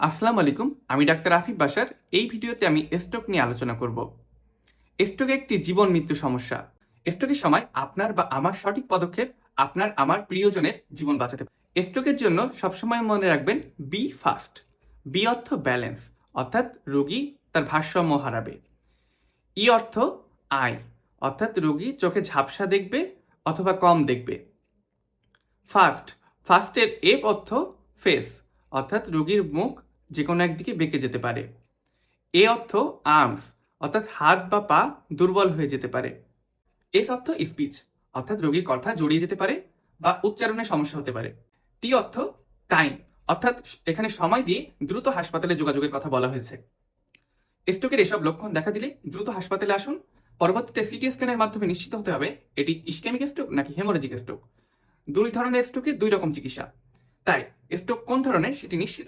আসসালামু আলাইকুম, আমি ডাক্তার আফিফ বাশার। এই ভিডিওতে আমি স্ট্রোক নিয়ে আলোচনা করব। স্ট্রোক একটি জীবন মৃত্যু সমস্যা। স্ট্রোকের সময় আপনার বা আমার সঠিক পদক্ষেপ আপনার আমার প্রিয়জনের জীবন বাঁচাতে পারে। স্ট্রোকের জন্য সবসময় মনে রাখবেন বি ফাস্ট। বি অর্থ ব্যালেন্স, অর্থাৎ রোগী তার ভারসাম্য হারাবে। ই অর্থ আই, অর্থাৎ রোগী চোখে ঝাপসা দেখবে অথবা কম দেখবে। ফাস্ট, ফাস্টের এফ অর্থ ফেস, অর্থাৎ রোগীর মুখ যে কোনো একদিকে বেঁকে যেতে পারে। এ অর্থ আর্মস, অর্থাৎ হাত বা পা দুর্বল হয়ে যেতে পারে। এস অর্থ স্পিচ, অর্থাৎ রোগীর কথা জড়িয়ে যেতে পারে বা উচ্চারণে সমস্যা হতে পারে। টি অর্থ টাইম, অর্থাৎ এখানে সময় দিয়ে দ্রুত হাসপাতালে যোগাযোগের কথা বলা হয়েছে। স্ট্রোকের এসব লক্ষণ দেখা দিলে দ্রুত হাসপাতালে আসুন। পরবর্তীতে সিটি স্ক্যানের মাধ্যমে নিশ্চিত হতে হবে এটি ইসকেমিক স্ট্রোক নাকি হেমোরেজিক স্ট্রোক। দুই ধরনের স্ট্রোকে দুই রকম চিকিৎসা, তাই স্ট্রোক কোন ধরনের সেটি নিশ্চিত